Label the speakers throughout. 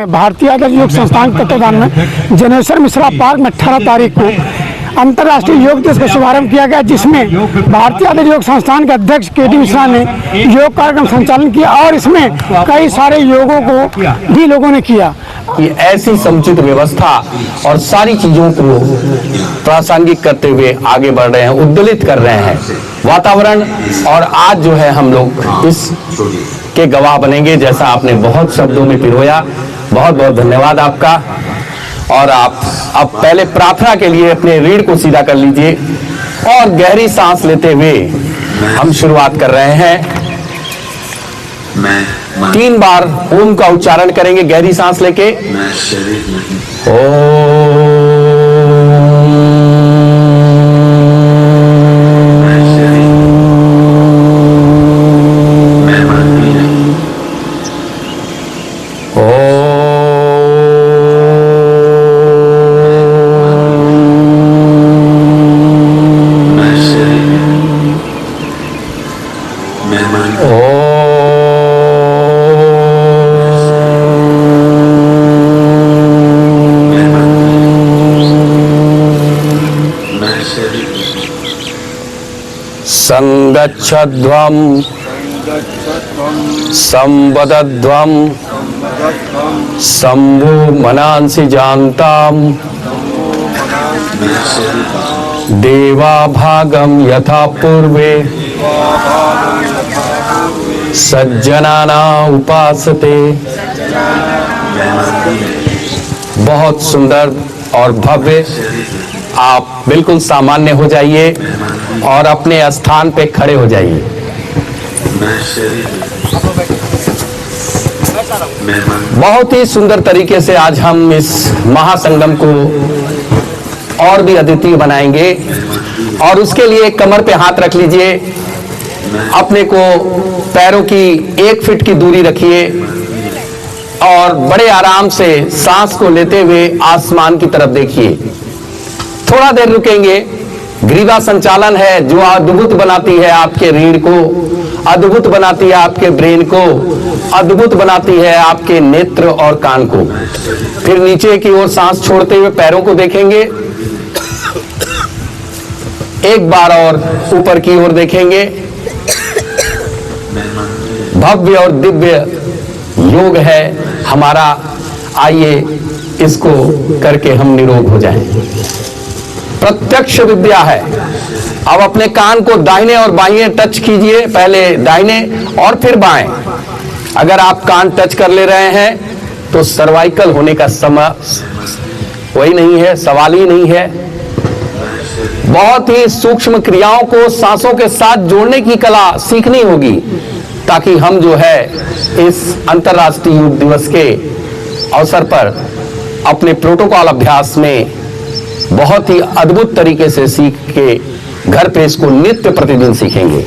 Speaker 1: में भारतीय आदर्श योग संस्थान के तत्वाधान में जनेश्वर मिश्रा पार्क में 18 तारीख को अंतर्राष्ट्रीय योग दिवस का शुभारंभ किया गया, जिसमें भारतीय आदर्श योग संस्थान के अध्यक्ष के.टी. मिश्रा ने योग कार्यक्रम संचालन किया और इसमें कई सारे योगों को भी लोगों ने किया।
Speaker 2: कि ऐसी समुचित व्यवस्था और सारी चीजों को प्रासंगिक करते हुए आगे बढ़ रहे हैं, उद्दोलित कर रहे हैं वातावरण। और आज जो है हम लोग इस के गवाह बनेंगे, जैसा आपने बहुत शब्दों में पिरोया। बहुत बहुत धन्यवाद आपका। और आप अब पहले प्रार्थना के लिए अपने रीढ़ को सीधा कर लीजिए और गहरी सांस लेते हुए हम शुरुआत कर रहे हैं। 3 बार ओम का उच्चारण करेंगे गहरी सांस लेके। संगच्छध्वं संवदध्वं शंभो मनांसि जानताम देवाभागम यथा पूर्वे सज्जनाना उपासते। बहुत सुंदर और भव्य। आप बिल्कुल सामान्य हो जाइए और अपने स्थान पे खड़े हो जाइए। बहुत ही सुंदर तरीके से आज हम इस महासंगम को और भी अद्वितीय बनाएंगे। और उसके लिए कमर पे हाथ रख लीजिए, अपने को पैरों की 1 फीट की दूरी रखिए और बड़े आराम से सांस को लेते हुए आसमान की तरफ देखिए। थोड़ा देर रुकेंगे। ग्रीवा संचालन है जो अद्भुत बनाती है आपके रीढ़ को, अद्भुत बनाती है आपके ब्रेन को, अद्भुत बनाती है आपके नेत्र और कान को। फिर नीचे की ओर सांस छोड़ते हुए पैरों को देखेंगे। एक बार और ऊपर की ओर देखेंगे। भव्य और दिव्य योग है हमारा। आइए इसको करके हम निरोग हो जाएं। प्रत्यक्ष विद्या है। अब अपने कान को दाहिने और बाएं टच कीजिए, पहले दाहिने और फिर बाएं। अगर आप कान टच कर ले रहे हैं तो सर्वाइकल होने का समय वही नहीं है, सवाल ही नहीं है। बहुत ही सूक्ष्म क्रियाओं को सांसों के साथ जोड़ने की कला सीखनी होगी, ताकि हम जो है इस अंतर्राष्ट्रीय योग दिवस के अवसर पर अपने प्रोटोकॉल अभ्यास में बहुत ही अद्भुत तरीके से सीख के घर पे इसको नित्य प्रतिदिन सीखेंगे।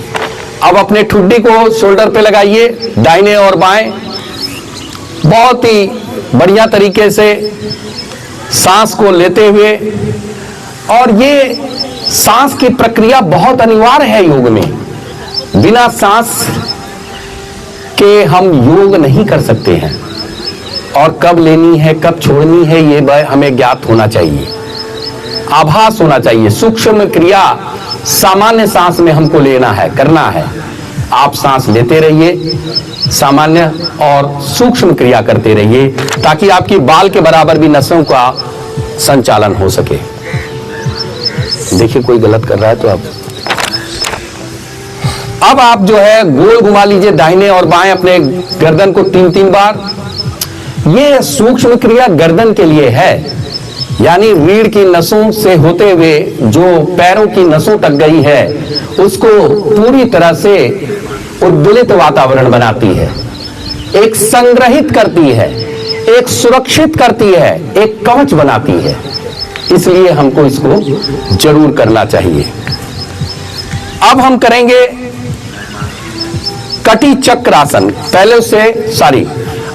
Speaker 2: अब अपने ठुड्डी को शोल्डर पे लगाइए, दाहिने और बाएं। बहुत ही बढ़िया तरीके से सांस को लेते हुए। और ये सांस की प्रक्रिया बहुत अनिवार्य है योग में। बिना सांस के हम योग नहीं कर सकते हैं। और कब लेनी है, कब छोड़नी है, ये हमें ज्ञात होना चाहिए, आभास होना चाहिए। सूक्ष्म क्रिया सामान्य सांस में हमको लेना है, करना है। आप सांस लेते रहिए, सामान्य और सूक्ष्म क्रिया करते रहिए, ताकि आपकी बाल के बराबर भी नसों का संचालन हो सके। देखिए कोई गलत कर रहा है तो अब आप जो है गोल घुमा लीजिए दाहिने और बाएं अपने गर्दन को 3-3 बार। ये सूक्ष्म क्रिया गर्दन के लिए है, यानी रीढ़ की नसों से होते हुए जो पैरों की नसों तक गई है उसको पूरी तरह से उद्दोलित वातावरण बनाती है, एक संग्रहित करती है, एक सुरक्षित करती है, एक कवच बनाती है। इसलिए हमको इसको जरूर करना चाहिए। अब हम करेंगे कटी चक्र आसन। पहले उससे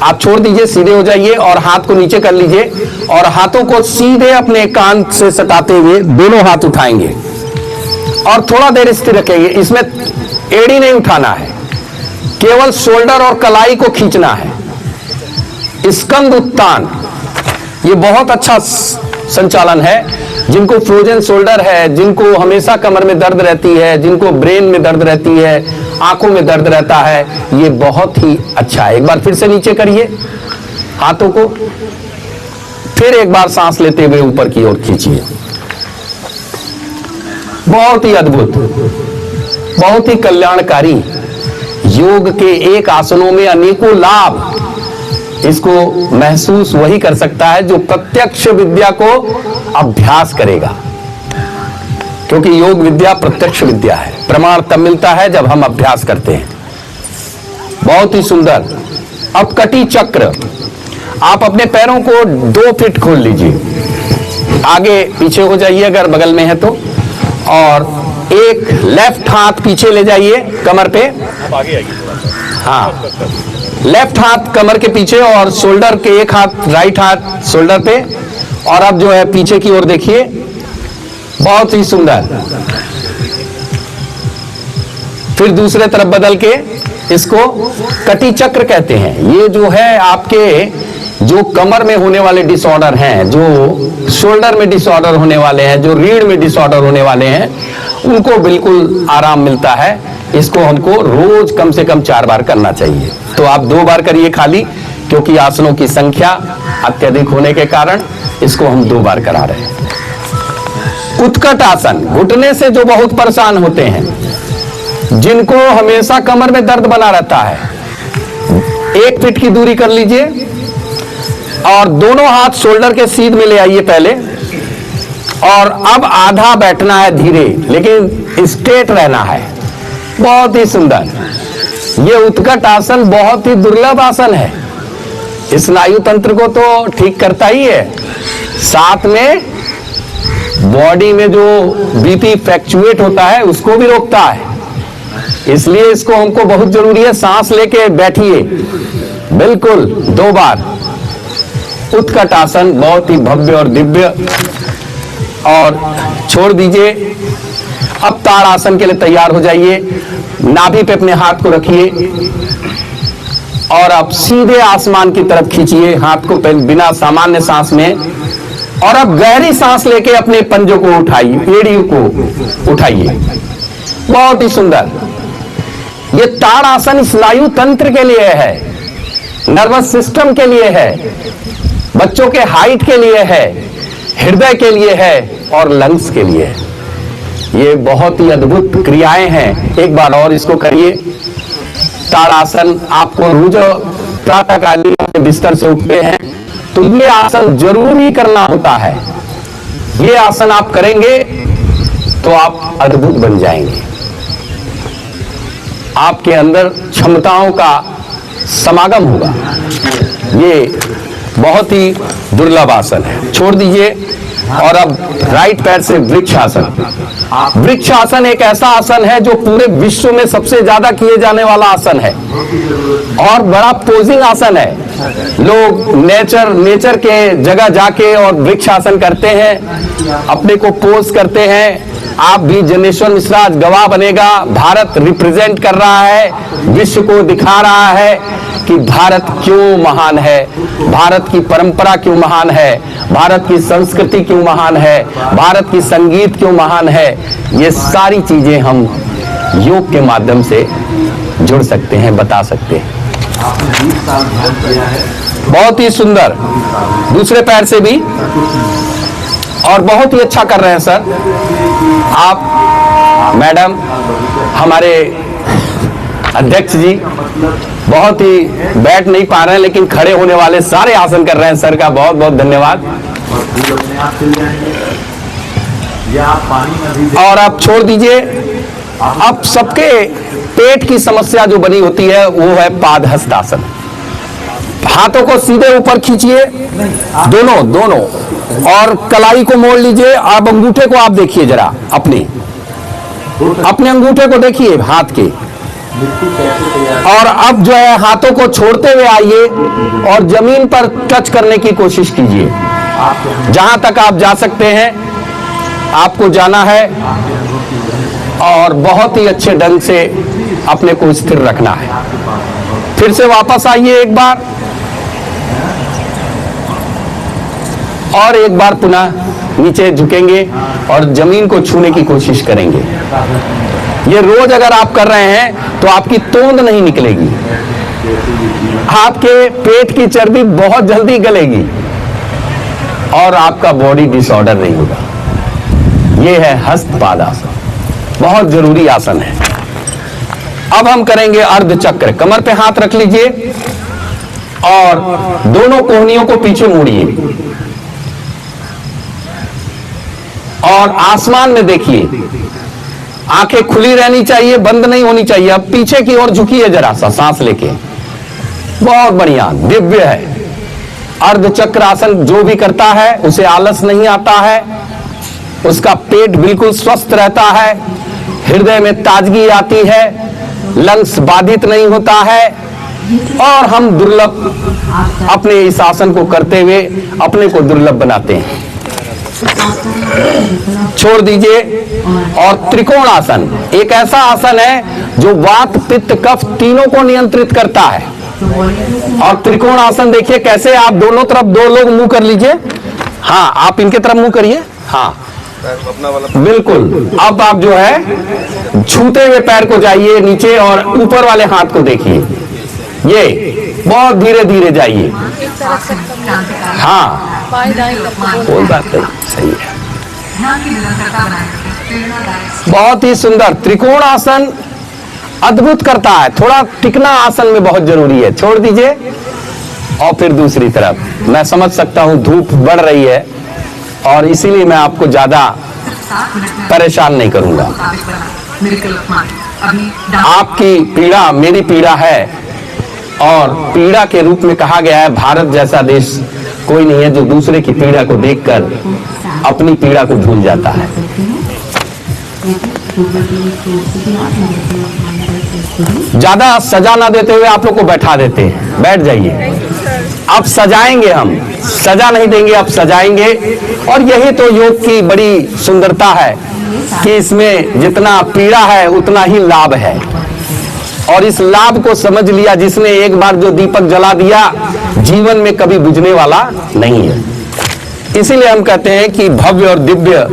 Speaker 2: आप छोड़ दीजिए, सीधे हो जाइए और हाथ को नीचे कर लीजिए और हाथों को सीधे अपने कान से सटाते हुए दोनों हाथ उठाएंगे और थोड़ा देर स्थिर रखेंगे। इसमें एड़ी नहीं उठाना है, केवल शोल्डर और कलाई को खींचना है। स्कंद उत्तान, ये बहुत अच्छा संचालन है। जिनको फ्रोजन शोल्डर है, जिनको हमेशा कमर में दर्द रहती है, जिनको ब्रेन में दर्द रहती है, आंखों में दर्द रहता है, ये बहुत ही अच्छा है। एक बार फिर से नीचे करिए हाथों को, फिर एक बार सांस लेते हुए ऊपर की ओर खींचिए। बहुत ही अद्भुत, बहुत ही कल्याणकारी। योग के एक आसनों में अनेकों लाभ, इसको महसूस वही कर सकता है जो प्रत्यक्ष विद्या को अभ्यास करेगा, क्योंकि योग विद्या प्रत्यक्ष विद्या है। प्रमाण तब मिलता है जब हम अभ्यास करते हैं। बहुत ही सुंदर। अब कटी चक्र, आप अपने पैरों को 2 फीट खोल लीजिए, आगे पीछे हो जाइए अगर बगल में है तो, और एक लेफ्ट हाथ पीछे ले जाइए कमर पे,
Speaker 3: आगे आइए।
Speaker 2: हाँ, लेफ्ट हाथ कमर के पीछे और शोल्डर के एक हाथ, राइट हाथ शोल्डर पे, और अब जो है पीछे की ओर देखिए। बहुत ही सुंदर। फिर दूसरे तरफ बदल के, इसको कटी चक्र कहते हैं। ये जो है आपके जो कमर में होने वाले डिसऑर्डर हैं, जो शोल्डर में डिसऑर्डर होने वाले हैं, जो रीढ़ में डिसऑर्डर होने वाले हैं, उनको बिल्कुल आराम मिलता है। इसको हमको रोज कम से कम 4 बार करना चाहिए। तो आप 2 बार करिए खाली, क्योंकि आसनों की संख्या अत्यधिक होने के कारण इसको हम 2 बार करा रहे हैं। उत्कट आसन, घुटने से जो बहुत परेशान होते हैं, जिनको हमेशा कमर में दर्द बना रहता है, 1 फीट की दूरी कर लीजिए और दोनों हाथ शोल्डर के सीध में ले आइए पहले, और अब आधा बैठना है धीरे, लेकिन स्ट्रेट रहना है। बहुत ही सुंदर। ये उत्कट आसन बहुत ही दुर्लभ आसन है। स्नायु तंत्र को तो ठीक करता ही है, साथ में बॉडी में जो बीपी फ्लैक्चुएट होता है उसको भी रोकता है। इसलिए इसको हमको बहुत जरूरी है। सांस लेके बैठिए, बिल्कुल 2 बार। उत्कट आसन बहुत ही भव्य और दिव्य। और छोड़ दीजिए। अब ताड़ आसन के लिए तैयार हो जाइए। नाभि पे अपने हाथ को रखिए और अब सीधे आसमान की तरफ खींचिए हाथ को, बिना सामान्य सांस में। और अब गहरी सांस लेके अपने पंजों को उठाइए, एड़ियों को उठाइए। बहुत ही सुंदर। ये ताड़ आसन स्नायु तंत्र के लिए है, नर्वस सिस्टम के लिए है, बच्चों के हाइट के लिए है, हृदय के लिए है और लंग्स के लिए है। ये बहुत ही अद्भुत क्रियाएं हैं। एक बार और इसको करिए। ताड़ासन आपको रोज प्रातःकालीन बिस्तर से उठते हैं तो ये आसन जरूर ही करना होता है। ये आसन आप करेंगे तो आप अद्भुत बन जाएंगे। आपके अंदर क्षमताओं का समागम होगा। ये बहुत ही दुर्लभ आसन है। छोड़ दीजिए। और अब राइट पैर से वृक्षासन। वृक्षासन एक ऐसा आसन है जो पूरे विश्व में सबसे ज्यादा किए जाने वाला आसन है और बड़ा पोजिंग आसन है। लोग नेचर के जगह जाके और वृक्षासन करते हैं, अपने को पोज करते हैं। आप भी जनेश्वर मिश्रा आज गवाह बनेगा। भारत रिप्रेजेंट कर रहा है, विश्व को दिखा रहा है कि भारत क्यों महान है, भारत की परंपरा क्यों महान है, भारत की संस्कृति क्यों महान है, भारत की संगीत क्यों महान है। ये सारी चीजें हम योग के माध्यम से जुड़ सकते हैं, बता सकते हैं। बहुत ही सुंदर। दूसरे पैर से भी और बहुत ही अच्छा कर रहे हैं सर आप, मैडम, हमारे अध्यक्ष जी। बहुत ही बैठ नहीं पा रहे हैं लेकिन खड़े होने वाले सारे आसन कर रहे हैं। सर का बहुत बहुत धन्यवाद। और आप छोड़ दीजिए। अब सबके पेट की समस्या जो बनी होती है वो है पादहस्त आसन। हाथों को सीधे ऊपर खींचिए, दोनों, और कलाई को मोड़ लीजिए। अब अंगूठे को आप देखिए जरा, अपने अंगूठे को देखिए हाथ के। और अब जो है हाथों को छोड़ते हुए आइए और जमीन पर टच करने की कोशिश कीजिए। जहां तक आप जा सकते हैं आपको जाना है और बहुत ही अच्छे ढंग से अपने को स्थिर रखना है। फिर से वापस आइए एक बार और एक बार पुनः नीचे झुकेंगे और जमीन को छूने की कोशिश करेंगे। ये रोज अगर आप कर रहे हैं तो आपकी तोंद नहीं निकलेगी, आपके पेट की चर्बी बहुत जल्दी गलेगी और आपका बॉडी डिसऑर्डर नहीं होगा। यह है हस्तपादासन, बहुत जरूरी आसन है। अब हम करेंगे अर्ध चक्र। कमर पे हाथ रख लीजिए और दोनों कोहनियों को पीछे मोड़िए और आसमान में देखिए। आंखें खुली रहनी चाहिए, बंद नहीं होनी चाहिए। अब पीछे की ओर झुकिए जरा सा, सांस लेके। बहुत बढ़िया, दिव्य है। अर्ध चक्र आसन जो भी करता है उसे आलस नहीं आता है, उसका पेट बिल्कुल स्वस्थ रहता है, हृदय में ताजगी आती है, लंग्स बाधित नहीं होता है और हम दुर्लभ अपने इस आसन को करते हुए अपने को दुर्लभ बनाते हैं। छोड़ दीजिए। और त्रिकोण आसन एक ऐसा आसन है जो वात पित्त कफ तीनों को नियंत्रित करता है। और त्रिकोण आसन देखिए कैसे, आप दोनों तरफ दो लोग मुंह कर लीजिए। हाँ, आप इनके तरफ मुंह करिए। हाँ बिल्कुल। अब आप जो है छूते हुए पैर को जाइए नीचे और ऊपर वाले हाथ को देखिए। ये बहुत धीरे धीरे जाइए। हाँ कोई बात नहीं, सही है। बहुत ही सुंदर त्रिकोण आसन अद्भुत करता है। थोड़ा टिकना आसन में बहुत जरूरी है। छोड़ दीजिए और फिर दूसरी तरफ। मैं समझ सकता हूं धूप बढ़ रही है और इसीलिए मैं आपको ज्यादा परेशान नहीं करूंगा। आपकी पीड़ा मेरी पीड़ा है और पीड़ा के रूप में कहा गया है भारत जैसा देश कोई नहीं है जो दूसरे की पीड़ा को देखकर अपनी पीड़ा को भूल जाता है। ज्यादा सजा ना देते हुए आप लोग को बैठा देते हैं, बैठ जाइए। अब सजाएंगे, हम सजा नहीं देंगे, अब सजाएंगे। और यही तो योग की बड़ी सुंदरता है कि इसमें जितना पीड़ा है उतना ही लाभ है। और इस लाभ को समझ लिया जिसने एक बार जो दीपक जला दिया, जीवन में कभी बुझने वाला नहीं है। इसीलिए हम कहते हैं कि भव्य और दिव्य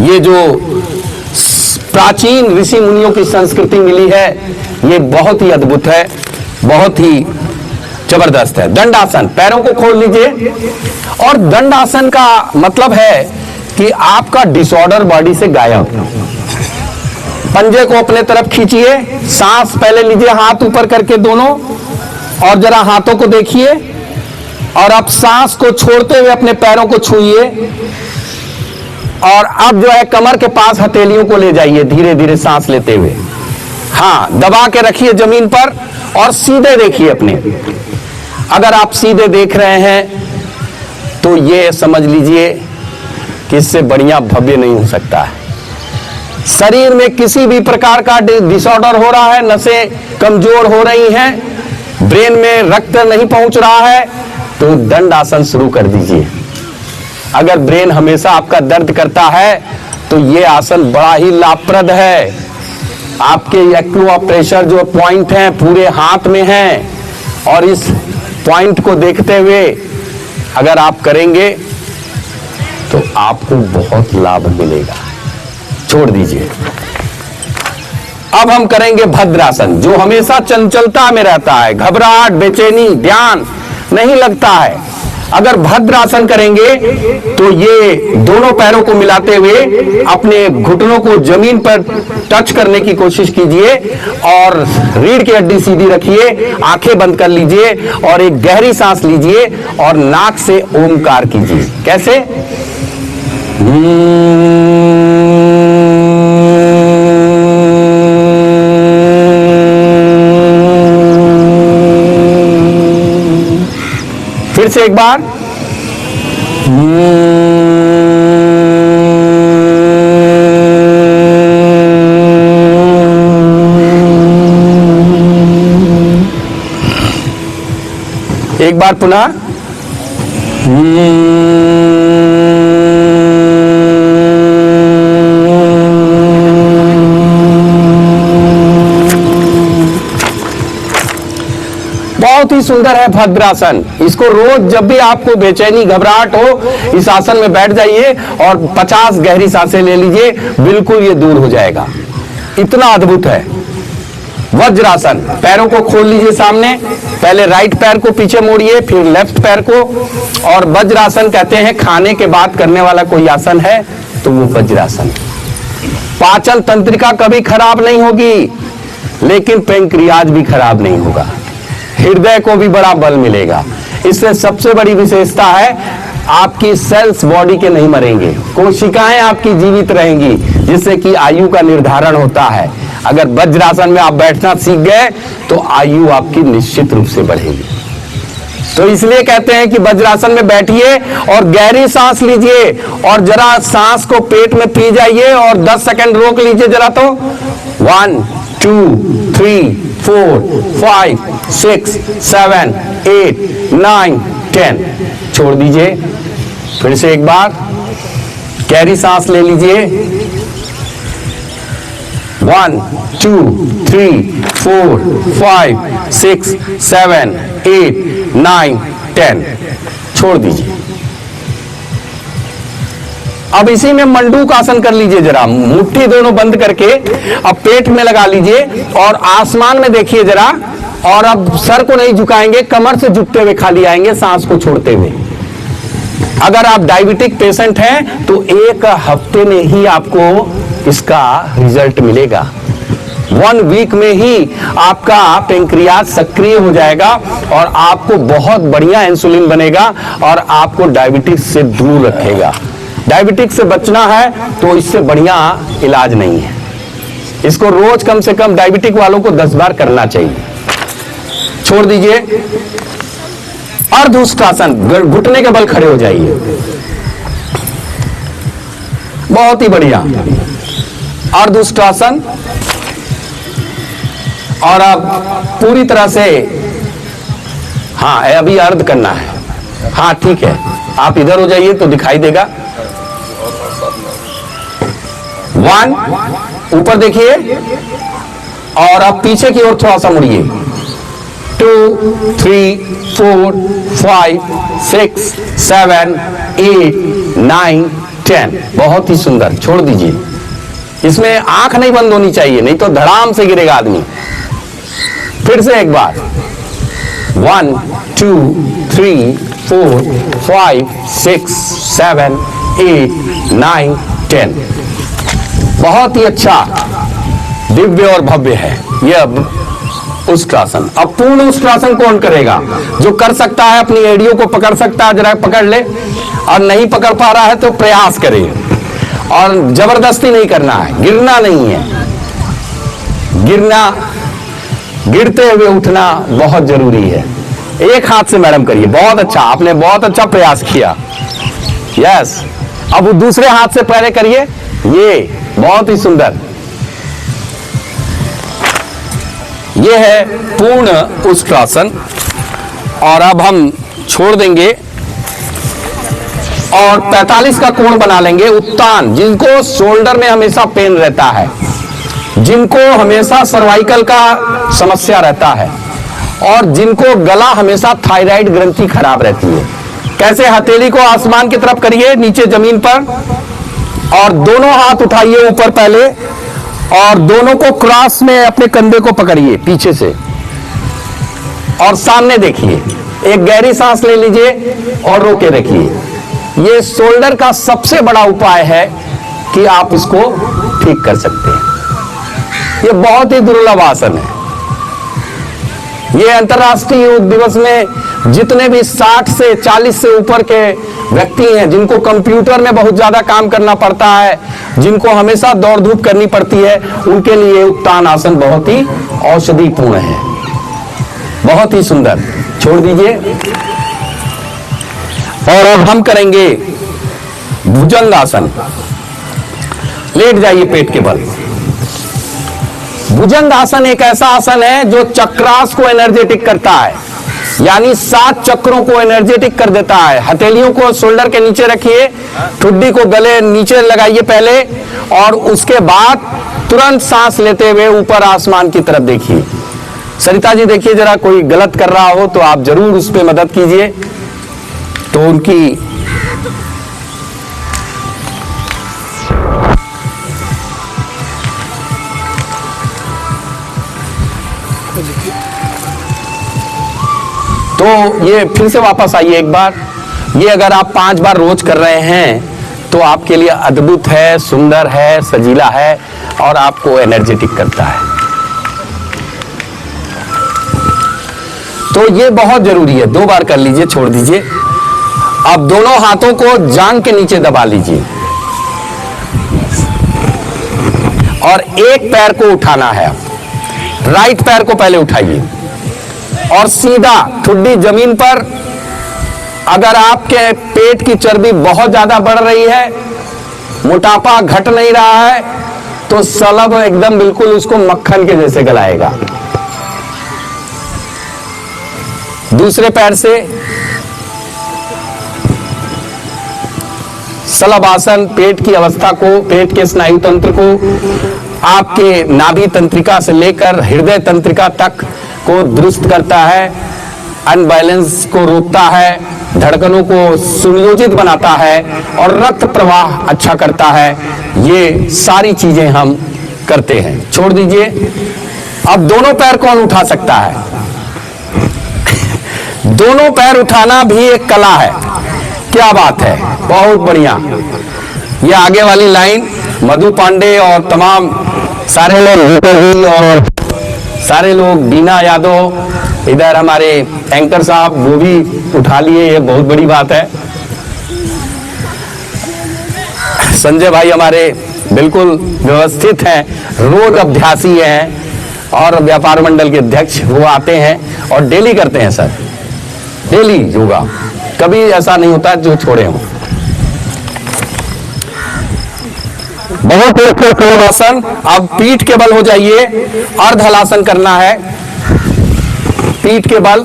Speaker 2: ये जो प्राचीन ऋषि मुनियों की संस्कृति मिली है, ये बहुत ही अद्भुत है, बहुत ही जबरदस्त है। दंडासन, पैरों को खोल लीजिए। और दंडासन का मतलब है कि आपका डिसऑर्डर बॉडी से गायब। पंजे को अपने तरफ खींचिए, सांस पहले लीजिए हाथ ऊपर करके दोनों, और जरा हाथों को देखिए। और अब सांस को छोड़ते हुए अपने पैरों को छूइए। और अब जो है कमर के पास हथेलियों को ले जाइए धीरे धीरे सांस लेते हुए। हाँ, दबा के रखिए जमीन पर और सीधे देखिए अपने। अगर आप सीधे देख रहे हैं तो ये समझ लीजिए कि इससे बढ़िया भव्य नहीं हो सकता है। शरीर में किसी भी प्रकार का डिसऑर्डर हो रहा है, नसें कमजोर हो रही हैं, ब्रेन में रक्त नहीं पहुंच रहा है, तो दंड आसन शुरू कर दीजिए। अगर ब्रेन हमेशा आपका दर्द करता है तो ये आसन बड़ा ही लाभप्रद है। आपके एक्वा प्रेशर जो पॉइंट हैं पूरे हाथ में हैं और इस पॉइंट को देखते हुए अगर आप करेंगे तो आपको बहुत लाभ मिलेगा। छोड़ दीजिए। अब हम करेंगे भद्रासन, जो हमेशा चंचलता में रहता है, घबराहट, बेचैनी, ध्यान नहीं लगता है। अगर भद्रासन करेंगे तो ये दोनों पैरों को मिलाते हुए अपने घुटनों को जमीन पर टच करने की कोशिश कीजिए और रीढ़ की हड्डी सीधी रखिए, आंखें बंद कर लीजिए और एक गहरी सांस लीजिए और नाक से ओमकार कीजिए। कैसे? फिर से एक बार। एक बार पुनः। बहुत बहुत ही सुंदर है भद्रासन। इसको रोज जब भी आपको बेचैनी घबराहट हो, इस आसन में बैठ जाइए और 50 गहरी सांसें ले लीजिए, बिल्कुल ये दूर हो जाएगा। इतना अद्भुत है। वज्रासन, पैरों को खोल लीजिए सामने, पहले राइट पैर को पीछे मोड़िए, फिर लेफ्ट पैर को। और वज्रासन कहते हैं खाने के बाद करने वाला कोई आसन है तो वो वज्रासन। पाचन तंत्रिका कभी खराब नहीं होगी, लेकिन पैंक्रियाज भी खराब नहीं होगा। हृदय को भी बड़ा बल मिलेगा। इससे सबसे बड़ी विशेषता है आपकी सेल्स बॉडी के नहीं मरेंगे, कोशिकाएं आपकी जीवित रहेंगी, जिससे कि आयु का निर्धारण होता है। अगर वज्रासन में आप बैठना सीख गए तो आयु आपकी निश्चित रूप से बढ़ेगी। तो इसलिए कहते हैं कि वज्रासन में बैठिए और गहरी सांस लीजिए और जरा सांस को पेट में पी जाइए और 10 सेकंड रोक लीजिए जरा। तो 1 2 3 4 5 6 7 8 9 10 छोड़ दीजिए। फिर से एक बार गहरी सांस ले लीजिए। 1 2 3 4 5 6 7 8 9 10 छोड़ दीजिए। अब इसी में मंडूक आसन कर लीजिए जरा, मुट्ठी दोनों बंद करके अब पेट में लगा लीजिए और आसमान में देखिए जरा। और अब सर को नहीं झुकाएंगे, कमर से झुकते हुए खाली आएंगे, सांस को छोड़ते हुए। अगर आप डायबिटिक पेशेंट हैं तो 1 हफ्ते में ही आपको इसका रिजल्ट मिलेगा। 1 वीक में ही आपका पैंक्रियाज सक्रिय हो जाएगा और आपको बहुत बढ़िया इंसुलिन बनेगा और आपको डायबिटिक्स से दूर रखेगा। डायबिटिक्स से बचना है तो इससे बढ़िया इलाज नहीं है। इसको रोज कम से कम डायबिटिक वालों को 10 बार करना चाहिए। छोड़ दीजिए। अर्धउष्ट्रासन, घुटने के बल खड़े हो जाइए। बहुत ही बढ़िया अर्धउष्ट्रासन। और अब पूरी तरह से, हाँ अभी अर्ध करना है। हाँ ठीक है, आप इधर हो जाइए तो दिखाई देगा। 1 ऊपर देखिए और अब पीछे की ओर थोड़ा सा मुड़िए। 2 3 4 5 6 7 8 9 10 बहुत ही सुंदर। छोड़ दीजिए। इसमें आंख नहीं बंद होनी चाहिए, नहीं तो धड़ाम से गिरेगा आदमी। फिर से एक बार 1 2 3 4 5 6 7 8 9 10 बहुत ही अच्छा, दिव्य और भव्य है यह उष्ट्रासन। अब पूर्ण उष्ट्रासन कौन करेगा? जो कर सकता है अपनी एड़ियों को पकड़ सकता है, जरा पकड़ ले। और नहीं पकड़ पा रहा है तो प्रयास करे और जबरदस्ती नहीं करना है, गिरना नहीं है। गिरते हुए उठना बहुत जरूरी है। एक हाथ से मैडम करिए, बहुत अच्छा, आपने बहुत अच्छा प्रयास किया। यस, अब दूसरे हाथ से पहले करिए, ये बहुत ही सुंदर। ये है पूर्ण उष्ट्रासन। और अब हम छोड़ देंगे और 45 का कोण बना लेंगे। उत्तान, जिनको शोल्डर में हमेशा पेन रहता है, जिनको हमेशा सर्वाइकल का समस्या रहता है और जिनको गला हमेशा थायराइड ग्रंथि खराब रहती है। कैसे? हथेली को आसमान की तरफ करिए, नीचे जमीन पर, और दोनों हाथ उठाइए ऊपर पहले और दोनों को क्रॉस में अपने कंधे को पकड़िए पीछे से और सामने देखिए। एक गहरी सांस ले लीजिए और रोके रखिए। ये शोल्डर का सबसे बड़ा उपाय है कि आप इसको ठीक कर सकते हैं। ये बहुत ही दुर्लभ आसन है। ये अंतर्राष्ट्रीय योग दिवस में जितने भी 60 से 40 से ऊपर के व्यक्ति हैं, जिनको कंप्यूटर में बहुत ज्यादा काम करना पड़ता है, जिनको हमेशा दौड़ धूप करनी पड़ती है, उनके लिए उत्तान आसन बहुत ही औषधिपूर्ण है। बहुत ही सुंदर। छोड़ दीजिए। और अब हम करेंगे भुजंग आसन। लेट जाइए पेट के बल। भुजंग आसन एक ऐसा आसन है जो चक्रास को एनर्जेटिक करता है, यानी 7 चक्रों को एनर्जेटिक कर देता है। हथेलियों को शोल्डर के नीचे रखिए, ठुड्डी को गले नीचे लगाइए पहले, और उसके बाद तुरंत सांस लेते हुए ऊपर आसमान की तरफ देखिए। सरिता जी देखिए जरा, कोई गलत कर रहा हो तो आप जरूर उस पर मदद कीजिए। तो उनकी तो ये फिर से वापस आइए एक बार। ये अगर आप 5 बार रोज कर रहे हैं तो आपके लिए अद्भुत है, सुंदर है, सजीला है और आपको एनर्जेटिक करता है। तो ये बहुत जरूरी है। 2 बार कर लीजिए, छोड़ दीजिए। अब दोनों हाथों को जांघ के नीचे दबा लीजिए और एक पैर को उठाना है। राइट पैर को पहले उठाइए और सीधा ठुड्डी जमीन पर। अगर आपके पेट की चर्बी बहुत ज्यादा बढ़ रही है, मोटापा घट नहीं रहा है, तो सलब एकदम बिल्कुल उसको मक्खन के जैसे गलाएगा। दूसरे पैर से सलब आसन पेट की अवस्था को, पेट के स्नायु तंत्र को, आपके नाभि तंत्रिका से लेकर हृदय तंत्रिका तक को दुरुस्त करता है, अनबैलेंस को रोकता है, धड़कनों को सुनियोजित बनाता है और रक्त प्रवाह अच्छा करता है। ये सारी चीजें हम करते हैं। छोड़ दीजिए। अब दोनों पैर कौन उठा सकता है? दोनों पैर उठाना भी एक कला है। क्या बात है, बहुत बढ़िया। ये आगे वाली लाइन मधु पांडे और तमाम सारे लोग और सारे लोग, बीना यादव, इधर हमारे एंकर साहब वो भी उठा लिए, ये बहुत बड़ी बात है। संजय भाई हमारे बिल्कुल व्यवस्थित हैं, रोज अभ्यासी हैं और व्यापार मंडल के अध्यक्ष, वो आते हैं और डेली करते हैं सर, डेली योगा। कभी ऐसा नहीं होता जो छोड़े हों। बहुत आसन। अब पीठ के बल हो जाइए, अर्ध हलासन करना है। पीठ के बल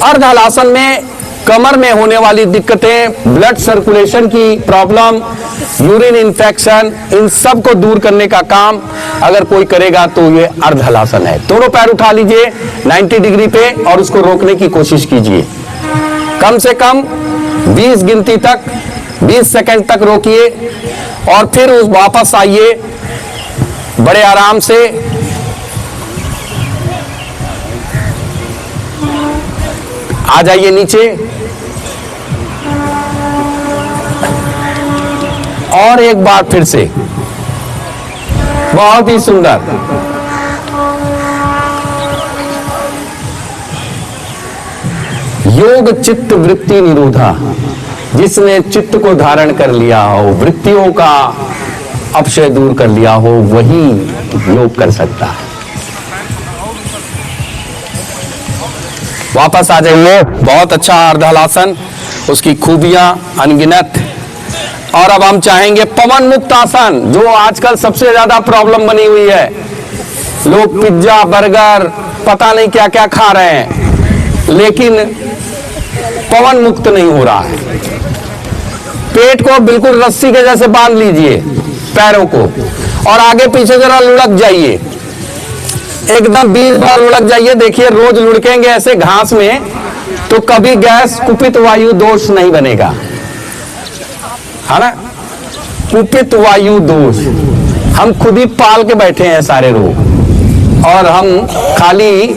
Speaker 2: अर्ध हलासन में कमर में होने वाली दिक्कतें, ब्लड सर्कुलेशन की प्रॉब्लम, यूरिन इन्फेक्शन, इन सब को दूर करने का काम अगर कोई करेगा तो ये अर्ध हलासन है। दोनों पैर उठा लीजिए 90 डिग्री पे और उसको रोकने की कोशिश कीजिए। कम से कम 20 गिनती तक, 20 सेकंड तक रोकिए और फिर उस वापस आइए बड़े आराम से। आ जाइए नीचे और एक बार फिर से। बहुत ही सुंदर। योग चित्त वृत्ति निरोधा, जिसने चित्त को धारण कर लिया हो, वृत्तियों का अपक्षय दूर कर लिया हो, वही योग कर सकता है। वापस आ जाइए। बहुत अच्छा अर्धहलासन, उसकी खूबियां अनगिनत। और अब हम चाहेंगे पवन मुक्त आसन, जो आजकल सबसे ज्यादा प्रॉब्लम बनी हुई है। लोग पिज्जा, बर्गर, पता नहीं क्या क्या खा रहे हैं, लेकिन पवन मुक्त नहीं हो रहा है। पेट को बिल्कुल रस्सी के जैसे बांध लीजिए, पैरों को, और आगे पीछे जरा लुढ़क जाइए, एकदम 20 बार लुढ़क जाइए। देखिए रोज लुढ़केंगे ऐसे घास में तो कभी गैस कुपित वायु दोष नहीं बनेगा, है ना। कुपित वायु दोष हम खुद ही पाल के बैठे हैं सारे लोग, और हम खाली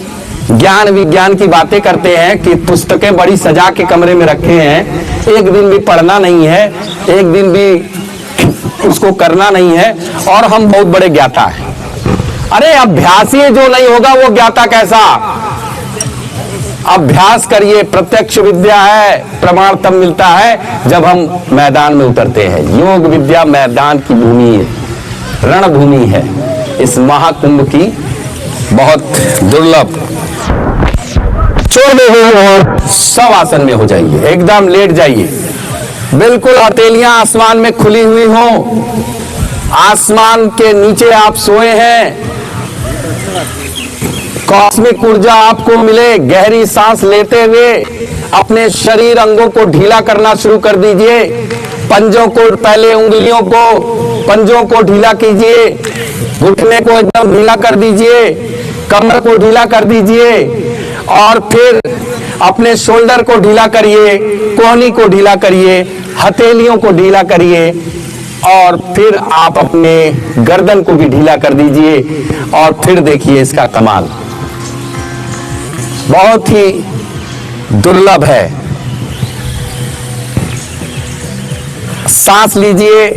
Speaker 2: ज्ञान विज्ञान की बातें करते हैं कि पुस्तकें बड़ी सजा के कमरे में रखे हैं, एक दिन भी पढ़ना नहीं है, एक दिन भी उसको करना नहीं है, और हम बहुत बड़े ज्ञाता हैं। अरे अभ्यासी जो नहीं होगा वो ज्ञाता कैसा। अभ्यास करिए, प्रत्यक्ष विद्या है, प्रमाण तब मिलता है जब हम मैदान में उतरते हैं। योग विद्या मैदान की भूमि है, रणभूमि है इस महाकुंभ की, बहुत दुर्लभ। छोड़ दीजिए और सब आसन में हो जाइए, एकदम लेट जाइए, बिल्कुल हथेलियां आसमान में खुली हुई हो, आसमान के नीचे आप सोए हैं, कॉस्मिक ऊर्जा आपको मिले। गहरी सांस लेते हुए अपने शरीर अंगों को ढीला करना शुरू कर दीजिए। पंजों को, पहले उंगलियों को, पंजों को ढीला कीजिए, घुटने को एकदम ढीला कर दीजिए, कमर को ढीला कर दीजिए और फिर अपने शोल्डर को ढीला करिए, कोहनी को ढीला करिए, हथेलियों को ढीला करिए और फिर आप अपने गर्दन को भी ढीला कर दीजिए और फिर देखिए इसका कमाल। बहुत ही दुर्लभ है। सांस लीजिए,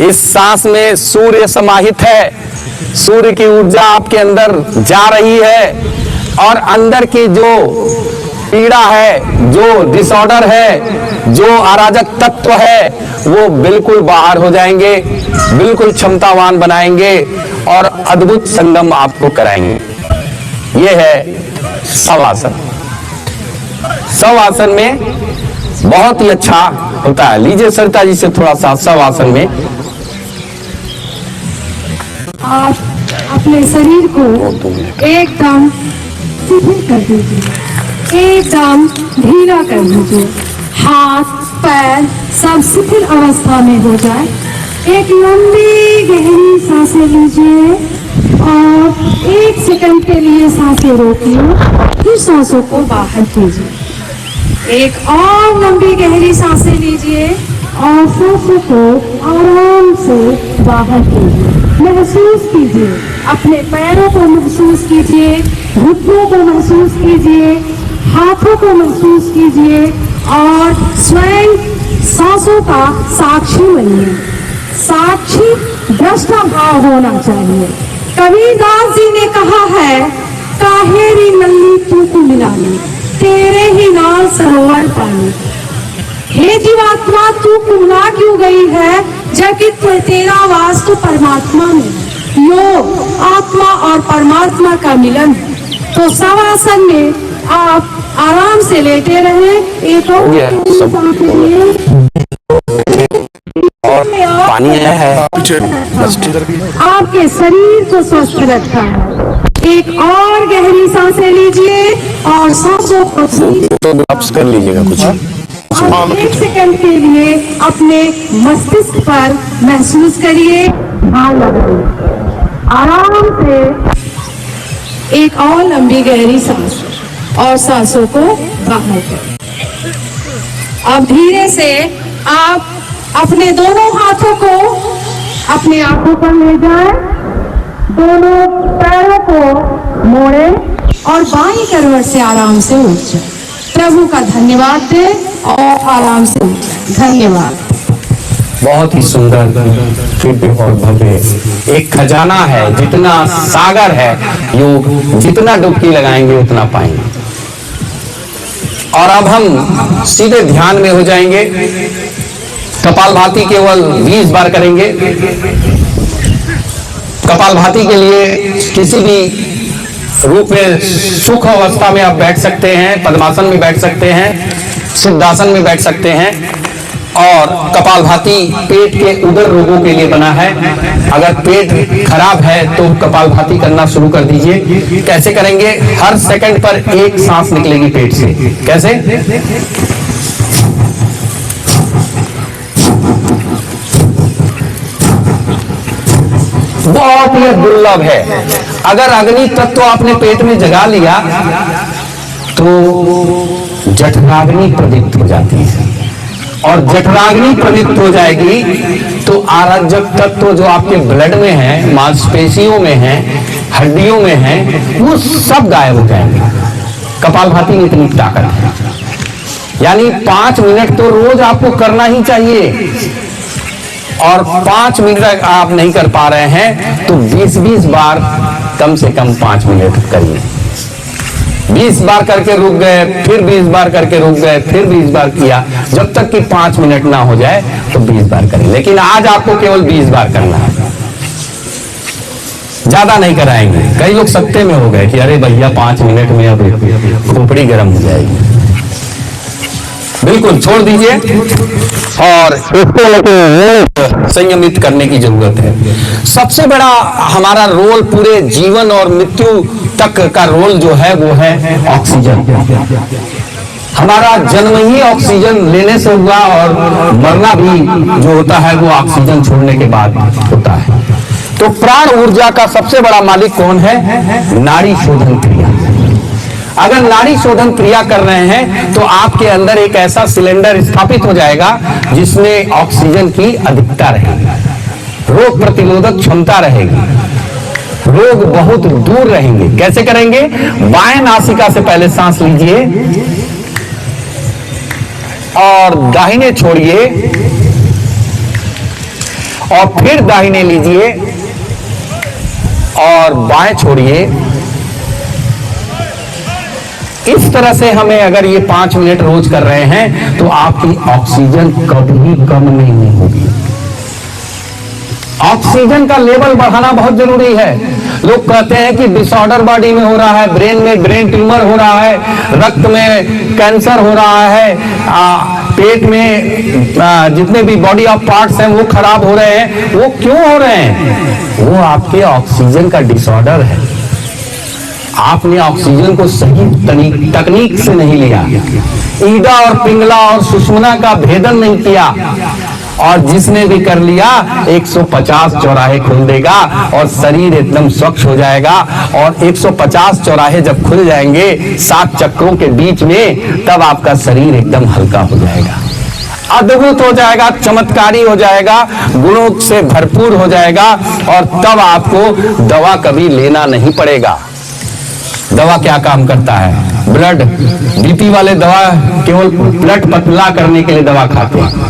Speaker 2: इस सांस में सूर्य समाहित है, सूर्य की ऊर्जा आपके अंदर जा रही है और अंदर की जो पीड़ा है, जो डिसऑर्डर है, जो अराजक तत्व है, वो बिल्कुल बाहर हो जाएंगे, बिल्कुल क्षमतावान बनाएंगे और अद्भुत संगम आपको कराएंगे। ये है शवासन। शवासन में बहुत ही अच्छा होता है। लीजिए सरिता जी से थोड़ा सा शवासन में।
Speaker 3: आप अपने शरीर को एकदम शिथिल कर दीजिए, एकदम ढीला कर दीजिए, हाथ पैर सब शिथिल अवस्था में हो जाए। एक लंबी गहरी सांसें लीजिए और 1 सेकंड के लिए सांसें रोकिए, फिर सांसों को बाहर कीजिए। एक और लंबी गहरी सांसें लीजिए और सांसों को आराम से बाहर कीजिए। महसूस कीजिए, अपने पैरों को महसूस कीजिए, घुटनों को महसूस कीजिए, हाथों को महसूस कीजिए और स्वयं सांसों का साक्षी बनिए। साक्षी दृष्टा भाव होना चाहिए। कबीरदास जी ने कहा है, काहेरी नल्ली तू मिलानी, तेरे ही नाल सरोवर पानी। हे जीवात्मा, तू कुमला क्यों गई है जबकि तेरा वास तो परमात्मा में। योग आत्मा और परमात्मा का मिलन है। तो शवासन में आप आराम से लेटे रहे। एक और
Speaker 2: पानी है,
Speaker 3: आपके शरीर को स्वस्थ रखता है। एक और गहरी सांसें लीजिए और सांसों को
Speaker 2: कर लीजिएगा कुछ।
Speaker 3: 1 सेकंड के लिए अपने मस्तिष्क पर महसूस करिए, ध्यान लगाइए। आराम से एक और लंबी गहरी सांस और सांसों को बाहर करें। अब धीरे से आप अपने दोनों हाथों को अपने आंखों पर ले जाएं, दोनों पैरों को मोड़ें और बाईं करवट से आराम से उठ जाएं। प्रभु का धन्यवाद दें और आराम से उठ जाएं। धन्यवाद।
Speaker 2: बहुत ही सुंदर, दिव्य और भव्य एक खजाना है। जितना सागर है योग, जितना डुबकी लगाएंगे उतना पाएंगे। और अब हम सीधे ध्यान में हो जाएंगे। कपालभाति केवल 20 बार करेंगे। कपालभाति के लिए किसी भी रूप में सुख अवस्था में आप बैठ सकते हैं, पद्मासन में बैठ सकते हैं, सिद्धासन में बैठ सकते हैं। और कपालभाति पेट के उदर रोगों के लिए बना है। अगर पेट खराब है तो कपालभाति करना शुरू कर दीजिए। कैसे करेंगे? हर सेकंड पर एक सांस निकलेगी पेट से। कैसे? बहुत ही दुर्लभ है। अगर अग्नि तत्व आपने पेट में जगा लिया तो जठराग्नि प्रदीप्त हो जाती है, और जठराग्नि प्रदीप्त हो जाएगी तो आरजक तत्व जो आपके ब्लड में है, मांसपेशियों में है, हड्डियों में है, वो सब गायब हो जाएंगे। कपालभाति में इतनी ताकत है। यानी 5 मिनट तो रोज आपको करना ही चाहिए। और 5 मिनट आप नहीं कर पा रहे हैं तो 20-20 बार कम से कम 5 मिनट करिए। 20 बार करके रुक गए, फिर 20 बार करके रुक गए, फिर 20 बार किया, जब तक कि 5 मिनट ना हो जाए तो 20 बार करें। लेकिन आज आपको केवल 20 बार करना है, ज्यादा नहीं कराएंगे। कई लोग सत्ते में हो गए कि अरे भैया 5 मिनट में अब खोपड़ी गर्म हो जाएगी। बिल्कुल छोड़ दीजिए और इसको संयमित करने की जरूरत है। सबसे बड़ा हमारा रोल पूरे जीवन और मृत्यु तक का रोल जो है वो है ऑक्सीजन। हमारा जन्म ही ऑक्सीजन लेने से हुआ और मरना भी जो होता है वो ऑक्सीजन छोड़ने के बाद होता है। तो प्राण ऊर्जा का सबसे बड़ा मालिक कौन है? नाड़ी शोधन क्रिया। अगर नाड़ी शोधन क्रिया कर रहे हैं तो आपके अंदर एक ऐसा सिलेंडर स्थापित हो जाएगा जिसमें ऑक्सीजन की अधिकता रहेगी, रोग प्रतिरोधक क्षमता रहेगी, रोग बहुत दूर रहेंगे। कैसे करेंगे? बाएं नासिका से पहले सांस लीजिए और दाहिने छोड़िए और फिर दाहिने लीजिए और बाएं छोड़िए। इस तरह से हमें अगर ये 5 मिनट रोज कर रहे हैं तो आपकी ऑक्सीजन कभी कम नहीं होगी। ऑक्सीजन का लेवल बढ़ाना बहुत जरूरी है। लोग कहते हैं कि डिसऑर्डर बॉडी में हो रहा है, ब्रेन में ब्रेन ट्यूमर हो रहा है, रक्त में कैंसर हो रहा है, पेट में जितने भी बॉडी ऑफ पार्ट्स हैं वो खराब हो रहे हैं। वो क्यों हो रहे हैं? वो आपके ऑक्सीजन का डिसऑर्डर है। आपने ऑक्सीजन को सही तकनीक से नहीं लिया, ईडा और पिंगला और सुषमना का भेदन नहीं किया, और जिसने भी कर लिया 150 चौराहे खोल देगा और शरीर एकदम स्वच्छ हो जाएगा। और 150 चौराहे जब खुल जाएंगे 7 चक्रों के बीच में, तब आपका शरीर एकदम हल्का हो जाएगा, अद्भुत हो जाएगा, चमत्कारी हो जाएगा, गुणों से भरपूर हो जाएगा। और तब आपको दवा कभी लेना नहीं पड़ेगा। दवा क्या काम करता है? ब्लड, बीपी वाले दवा केवल ब्लड पतला करने के लिए दवा खाते हैं,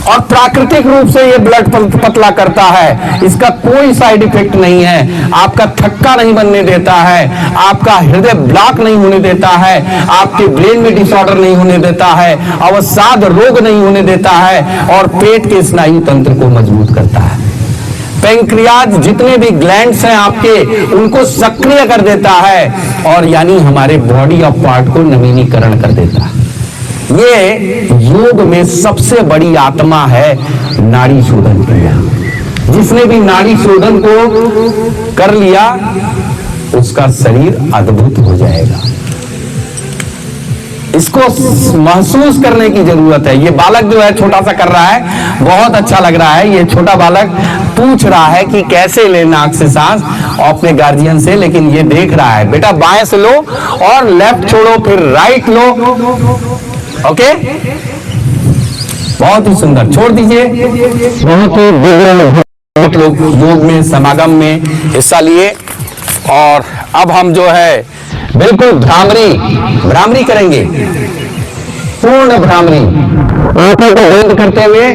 Speaker 2: और प्राकृतिक रूप से ये ब्लड पतला करता है। इसका कोई साइड इफेक्ट नहीं है, आपका थक्का नहीं बनने देता है, आपका हृदय ब्लॉक नहीं होने देता है, आपके ब्रेन में डिसऑर्डर नहीं होने देता है, अवसाद रोग नहीं होने देता है, और पेट के स्नायु तंत्र को मजबूत करता है। पैंक्रियाज जितने भी ग्लैंड्स हैं आपके, उनको सक्रिय कर देता है, और यानी हमारे बॉडी ऑफ पार्ट को नवीनीकरण कर देता है। ये योग में सबसे बड़ी आत्मा है नाड़ी शोधन क्रिया। जिसने भी नाड़ी शोधन को कर लिया उसका शरीर अद्भुत हो जाएगा। इसको महसूस करने की जरूरत है। ये बालक जो है छोटा सा कर रहा है, बहुत अच्छा लग रहा है। ये छोटा बालक पूछ रहा है कि कैसे ले नाक से सांस अपने गार्जियन से, लेकिन ये देख रहा है, बेटा बाएं से लो और लेफ्ट छोड़ो, फिर राइट लो। ओके, बहुत ही सुंदर, छोड़ दीजिए। बहुत लोग योग में समागम में हिस्सा लिए, और अब हम जो है बिल्कुल भ्रामरी करेंगे, पूर्ण भ्रामरी, आंखों को बंद करते हुए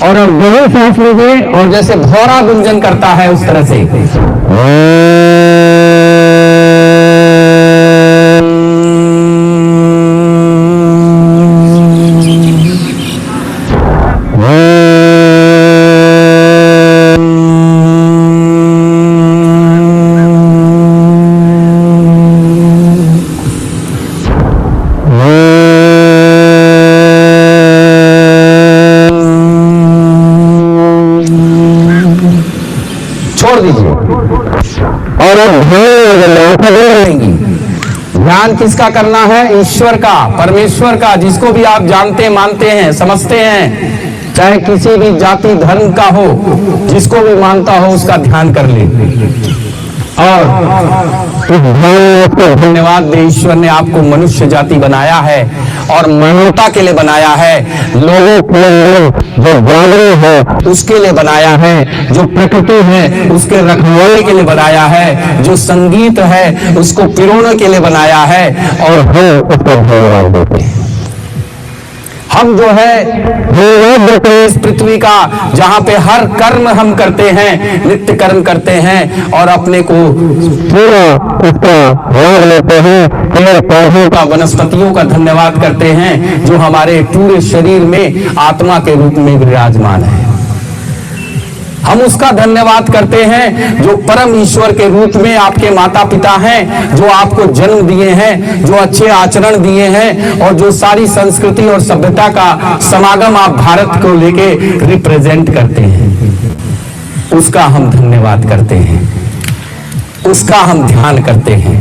Speaker 2: और अब गहरी सांस लीजिए, और जैसे भौरा गुंजन करता है उस तरह से ध्यान किसका करना है? ईश्वर का, परमेश्वर का, जिसको भी आप जानते मानते हैं समझते हैं, चाहे किसी भी जाति धर्म का हो, जिसको भी मानता हो उसका ध्यान कर ले। और धन्यवाद दे, ईश्वर ने आपको मनुष्य जाति बनाया है और मानवता के लिए बनाया है, लोगों के लिए, जो जानवर है उसके लिए बनाया है, जो प्रकृति है उसके रखवाले के लिए बनाया है, जो संगीत है उसको पिरोने के लिए बनाया है, और हम उसको धन्यवाद देते हैं। हम जो है इस पृथ्वी का, जहां पे हर कर्म हम करते हैं, नित्य कर्म करते हैं, और अपने को पूरा उसका भाग लेते हैं, पेड़ पौधों का, वनस्पतियों का धन्यवाद करते हैं, जो हमारे पूरे शरीर में आत्मा के रूप में विराजमान है। हम उसका धन्यवाद करते हैं जो परम ईश्वर के रूप में आपके माता पिता हैं, जो आपको जन्म दिए हैं, जो अच्छे आचरण दिए हैं, और जो सारी संस्कृति और सभ्यता का समागम आप भारत को लेके रिप्रेजेंट करते हैं, उसका हम धन्यवाद करते हैं। उसका हम ध्यान करते हैं,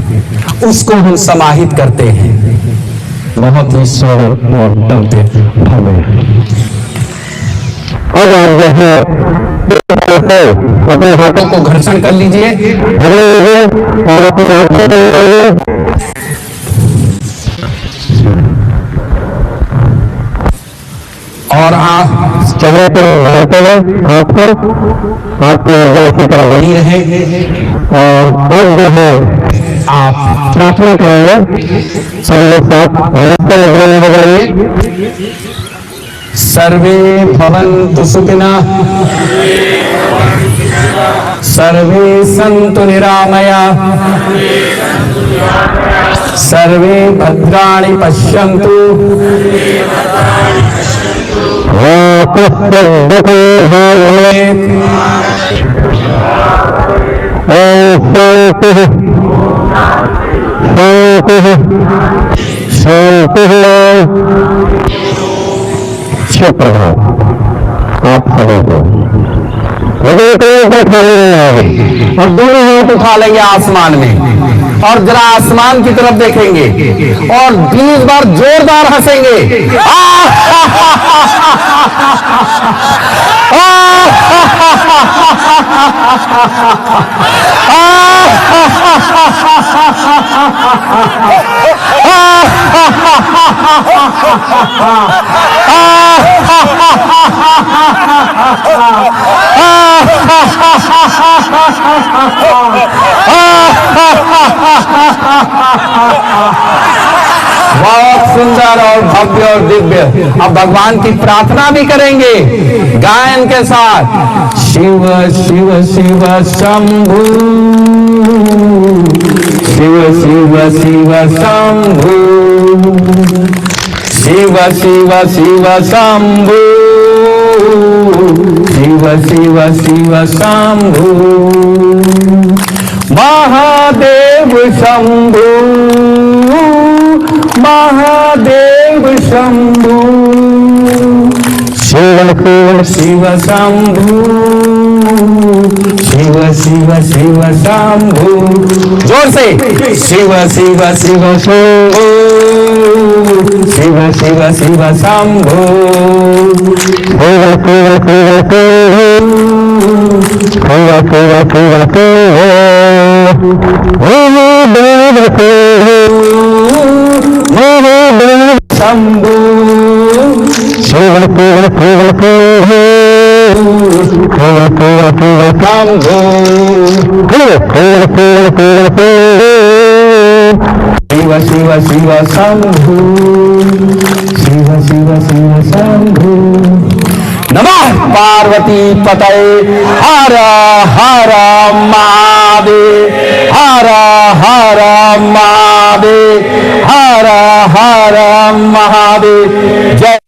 Speaker 2: उसको हम समाहित करते हैं। बहुत ही सरल और भव्य अपने हाथों को घर्षण कर लीजिए और आप चेहरे पर रहते हुए हाथ पर आपकी इसी तरह वही रहे और जो है आप प्रार्थना करेंगे सभी लोग साथ सर्वे भवन्तु सुखिनः सर्वे सन्तु निरामयाः सर्वे भद्राणि पश्यन्तु आप सभी को और दोनों हाथ उठा लेंगे आसमान में और जरा आसमान की तरफ देखेंगे और 20 बार जोरदार हंसेंगे। बहुत सुंदर और भव्य और दिव्य। अब भगवान की प्रार्थना भी करेंगे गायन के साथ। शिव शिव शिव शंभु शिव शिव शिव शंभु शिव शिव शिव शंभु शिव शिव शिव शंभु महादेव शंभु महादेव शंभु शिव शिव शिव शंभु शिव शिव शिव शंभु। जोर से शिव शिव शिव शंभु शिव शिव शिव शंभु शंभु शिव शिव शिव शंभु शिव शिव शिव शंभु। नमः पार्वती पतये हर हर महादेव हर हर महादेव हर हर महादेव। जय